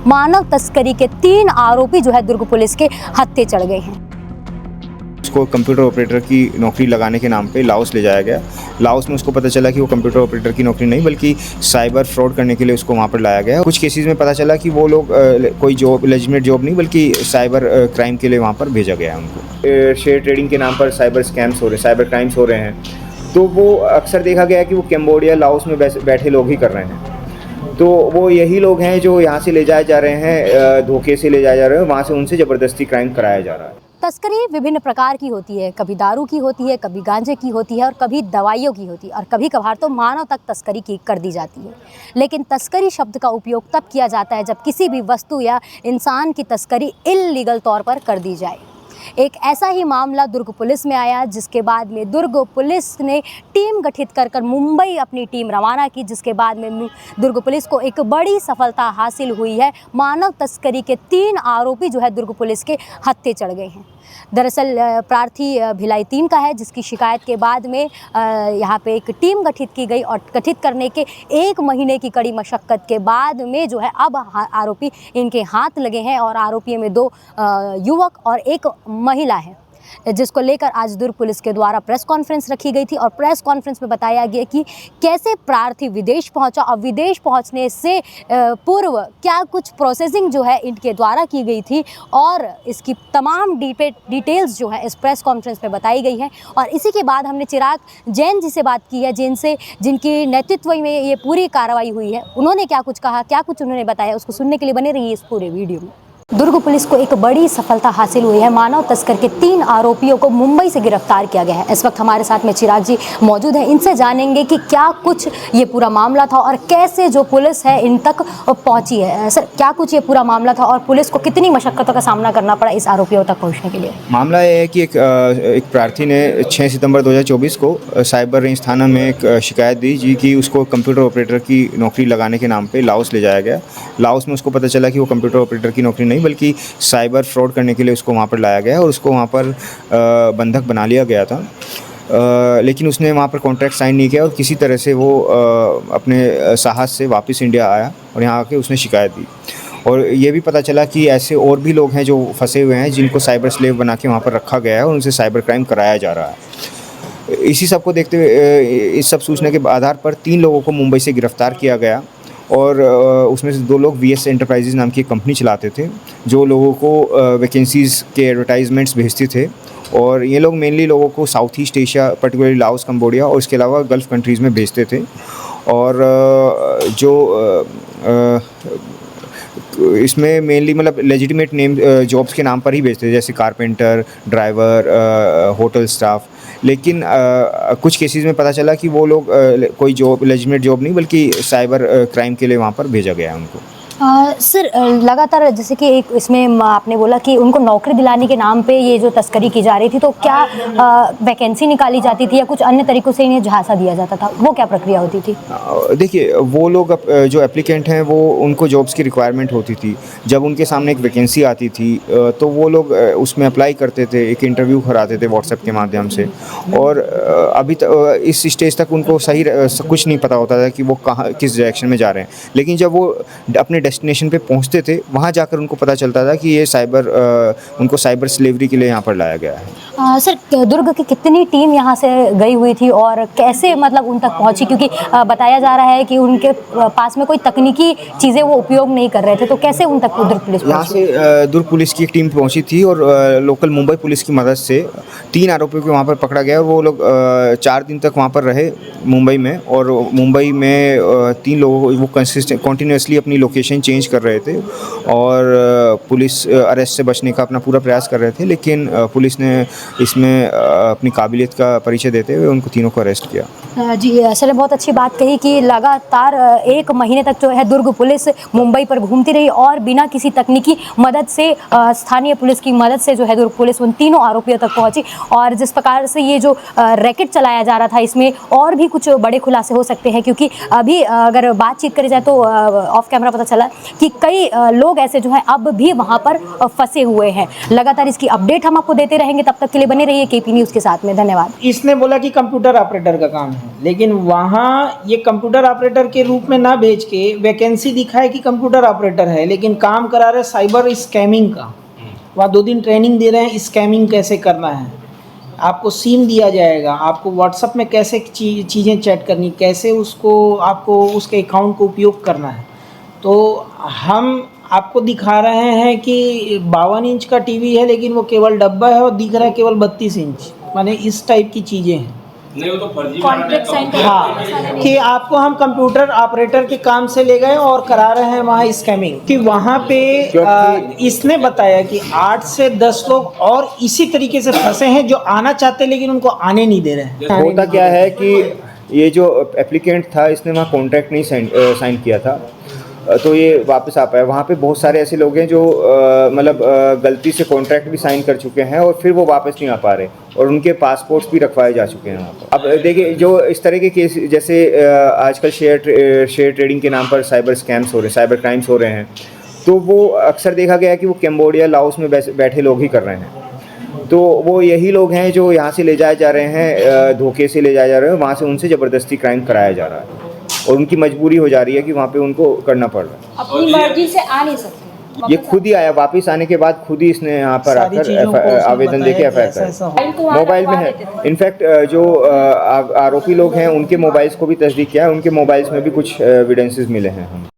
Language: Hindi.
मानव तस्करी के 3 आरोपी जो है दुर्ग पुलिस के हत्थे चढ़ गए हैं। उसको कंप्यूटर ऑपरेटर की नौकरी लगाने के नाम पे लाओस ले जाया गया। लाओस में उसको पता चला कि वो कंप्यूटर ऑपरेटर की नौकरी नहीं बल्कि साइबर फ्रॉड करने के लिए उसको वहाँ पर लाया गया। कुछ केसेस में पता चला कि वो लोग कोई जॉब लेजिटिमेट जॉब नहीं बल्कि साइबर क्राइम के लिए वहाँ पर भेजा गया है उनको। शेयर ट्रेडिंग के नाम पर साइबर स्कैम्स हो रहे हैं, साइबर क्राइम्स हो रहे हैं। तो वो अक्सर देखा गया है कि वो कैम्बोडिया, लाओस में बैठे लोग ही कर रहे हैं। तो वो यही लोग हैं जो यहाँ से ले जाए जा रहे हैं, धोखे से ले जाए जा रहे हैं, वहाँ से उनसे ज़बरदस्ती क्राइम कराया जा रहा है। तस्करी विभिन्न प्रकार की होती है, कभी दारू की होती है, कभी गांजे की होती है और कभी दवाइयों की होती है और कभी कभार तो मानव तक तस्करी की कर दी जाती है। लेकिन तस्करी शब्द का उपयोग तब किया जाता है जब किसी भी वस्तु या इंसान की तस्करी इल्लीगल तौर पर कर दी जाए। एक ऐसा ही मामला दुर्ग पुलिस में आया, जिसके बाद में दुर्ग पुलिस ने टीम गठित कर मुंबई अपनी टीम रवाना की, जिसके बाद में दुर्ग पुलिस को एक बड़ी सफलता हासिल हुई है। मानव तस्करी के 3 आरोपी जो है दुर्ग पुलिस के हत्थे चढ़ गए हैं। दरअसल प्रार्थी भिलाई 3 का है, जिसकी शिकायत के बाद में यहाँ पे एक टीम गठित की गई और गठित करने के 1 महीने की कड़ी मशक्क़त के बाद में जो है अब आरोपी इनके हाथ लगे हैं और आरोपियों में 2 युवक और 1 महिला है, जिसको लेकर आज दुर्ग पुलिस के द्वारा प्रेस कॉन्फ्रेंस रखी गई थी और प्रेस कॉन्फ्रेंस में बताया गया कि कैसे प्रार्थी विदेश पहुंचा और विदेश पहुंचने से पूर्व क्या कुछ प्रोसेसिंग जो है इनके द्वारा की गई थी और इसकी तमाम डिटेल्स जो है इस प्रेस कॉन्फ्रेंस में बताई गई है। और इसी के बाद हमने चिराग जैन जी से बात की है, जिनकी नेतृत्व में ये पूरी कार्रवाई हुई है। उन्होंने क्या कुछ कहा, क्या कुछ उन्होंने बताया, उसको सुनने के लिए बने रहिए इस पूरे वीडियो में। दुर्ग पुलिस को एक बड़ी सफलता हासिल हुई है। मानव तस्कर के 3 आरोपियों को मुंबई से गिरफ्तार किया गया है। इस वक्त हमारे साथ में चिराग जी मौजूद हैं। इनसे जानेंगे कि क्या कुछ ये पूरा मामला था और कैसे जो पुलिस है इन तक पहुंची है। सर, क्या कुछ ये पूरा मामला था और पुलिस को कितनी मशक्क़तों का सामना करना पड़ा इस आरोपियों तक पहुँचने के लिए? मामला ये है कि एक प्रार्थी ने 6 सितंबर 2024 को साइबर रेंज थाना में एक शिकायत दी जी कि उसको कंप्यूटर ऑपरेटर की नौकरी लगाने के नाम पे लाओस ले जाया गया। लाओस में उसको पता चला कि वो कंप्यूटर ऑपरेटर की नौकरी नहीं बल्कि साइबर फ्रॉड करने के लिए उसको वहाँ पर लाया गया और उसको वहाँ पर बंधक बना लिया गया था। लेकिन उसने वहाँ पर कॉन्ट्रैक्ट साइन नहीं किया और किसी तरह से वो अपने साहस से वापस इंडिया आया और यहाँ आके उसने शिकायत दी। और ये भी पता चला कि ऐसे और भी लोग हैं जो फंसे हुए हैं, जिनको साइबर स्लेव बना के वहाँ पर रखा गया है और उनसे साइबर क्राइम कराया जा रहा है। इसी सब को देखते हुए, इस सब सूचना के आधार पर 3 लोगों को मुंबई से गिरफ़्तार किया गया और उसमें से 2 लोग VS एंटरप्राइजेज नाम की एक कंपनी चलाते थे, जो लोगों को वैकेंसीज़ के एडवर्टाइजमेंट्स भेजते थे। और ये लोग मेनली लोगों को south east Asia, particularly Laos, Cambodia और इसके अलावा गल्फ़ कंट्रीज़ में भेजते थे। और इसमें मेनली मतलब लेजिटिमेट नेम जॉब्स के नाम पर ही भेजते थे, जैसे कारपेंटर, ड्राइवर, होटल स्टाफ। लेकिन कुछ केसेस में पता चला कि वो लोग कोई जॉब लेजिटिमेट जॉब नहीं बल्कि साइबर क्राइम के लिए वहाँ पर भेजा गया है उनको। सर, लगातार जैसे कि एक इसमें आपने बोला कि उनको नौकरी दिलाने के नाम पे ये जो तस्करी की जा रही थी, तो क्या वैकेंसी निकाली जाती थी या कुछ अन्य तरीक़ों से इन्हें झांसा दिया जाता था? वो क्या प्रक्रिया होती थी? देखिए, वो लोग जो एप्लीकेंट हैं वो उनको जॉब्स की रिक्वायरमेंट होती थी। जब उनके सामने एक वैकेंसी आती थी तो वो लोग उसमें अप्लाई करते थे, एक इंटरव्यू कराते थे व्हाट्सएप के माध्यम से। और अभी इस स्टेज तक उनको सही कुछ नहीं पता होता था कि वो कहाँ किस डायरेक्शन में जा रहे हैं। लेकिन जब वो अपने डेस्टिनेशन पे पहुंचते थे, वहाँ जाकर उनको पता चलता था कि ये उनको साइबर स्लेवरी के लिए यहाँ पर लाया गया है। सर, दुर्ग की कितनी टीम यहाँ से गई हुई थी और कैसे मतलब उन तक पहुँची? क्योंकि बताया जा रहा है कि उनके पास में कोई तकनीकी चीज़ें वो उपयोग नहीं कर रहे थे, तो कैसे उन तक दुर्ग पुलिस यहाँ से दुर्ग पुलिस की एक टीम पहुँची थी और लोकल मुंबई पुलिस की मदद से 3 आरोपियों को वहाँ पर पकड़ा गया और वो लोग 4 दिन तक वहाँ पर रहे मुंबई में। और मुंबई में 3 लोगों वो कॉन्टिन्यूसली अपनी लोकेशन चेंज कर रहे थे और पुलिस अरेस्ट से बचने का अपना पूरा प्रयास कर रहे थे। लेकिन पुलिस ने इसमें अपनी काबिलियत का परिचय देते हुए उनको तीनों को अरेस्ट किया। जी सर, बहुत अच्छी बात कही कि लगातार 1 महीने तक जो है दुर्ग पुलिस मुंबई पर घूमती रही और बिना किसी तकनीकी मदद से, स्थानीय पुलिस की मदद से जो है दुर्ग पुलिस उन तीनों आरोपियों तक पहुंची। और जिस प्रकार से ये जो रैकेट चलाया जा रहा था, इसमें और भी कुछ बड़े खुलासे हो सकते हैं, क्योंकि अभी अगर बातचीत करी जाए तो ऑफ कैमरा पता चला कि कई लोग ऐसे जो हैं अब भी वहाँ पर फंसे हुए हैं। लगातार इसकी अपडेट हम आपको देते रहेंगे, तब तक के लिए बने रहिए KP न्यूज़ के साथ में। धन्यवाद। इसने बोला कि कंप्यूटर ऑपरेटर का काम है। हैं, लेकिन वहाँ ये कंप्यूटर ऑपरेटर के रूप में ना भेज के वैकेंसी दिखा है कि कंप्यूटर ऑपरेटर है, लेकिन काम करा रहे साइबर स्कैमिंग का। वहाँ 2 दिन ट्रेनिंग दे रहे हैं स्कैमिंग कैसे करना है। आपको सिम दिया जाएगा, आपको व्हाट्सएप में कैसे चीज़ें चैट करनी, कैसे उसको आपको उसके अकाउंट को उपयोग करना है। तो हम आपको दिखा रहे हैं कि 52 इंच का टीवी है, लेकिन वो केवल डब्बा है और दिख रहा है केवल 32 इंच, माने इस टाइप की चीज़ें हैं। नहीं वो तो फर्जी कॉन्ट्रैक्ट साइन हाँ, कि आपको हम कंप्यूटर ऑपरेटर के काम से ले गए और करा रहे हैं वहाँ स्कैमिंग, कि वहाँ पे इसने बताया कि 8 से 10 लोग और इसी तरीके से फंसे हैं जो आना चाहते हैं लेकिन उनको आने नहीं दे रहे हैं। होता क्या है कि ये जो एप्लीकेंट था इसने वहाँ कॉन्ट्रैक्ट नहीं साइन किया था, तो ये वापस आ पाया। वहाँ पे बहुत सारे ऐसे लोग हैं जो मतलब गलती से कॉन्ट्रैक्ट भी साइन कर चुके हैं और फिर वो वापस नहीं आ पा रहे और उनके पासपोर्ट्स भी रखवाए जा चुके हैं वहाँ पर। अब देखिए जो इस तरह के केस जैसे आजकल शेयर ट्रेडिंग के नाम पर साइबर स्कैम्स हो रहे हैं, साइबर क्राइम्स हो रहे हैं, तो वो अक्सर देखा गया है कि वो कैम्बोडिया, लाओस में बैठे लोग ही कर रहे हैं। तो वो यही लोग हैं जो यहाँ से ले जाए जा रहे हैं, धोखे से ले जाए जा रहे हैं, वहाँ से उनसे ज़बरदस्ती क्राइम कराया जा रहा है और उनकी मजबूरी हो जा रही है कि वहाँ पे उनको करना पड़ रहा है। अपनी मर्जी से आ नहीं सकते। ये खुद ही आया, वापस आने के बाद खुद ही इसने यहाँ पर सारी आकर चीज़ों को उसने आवेदन बताया देके कि एफआईआर ऐसा ऐसा कराई। हो। मोबाइल में है, इनफैक्ट जो आरोपी लोग हैं उनके मोबाइल्स को भी तस्दीक किया है, उनके मोबाइल्स में भी कुछ एविडेंसेस मिले हैं हमें।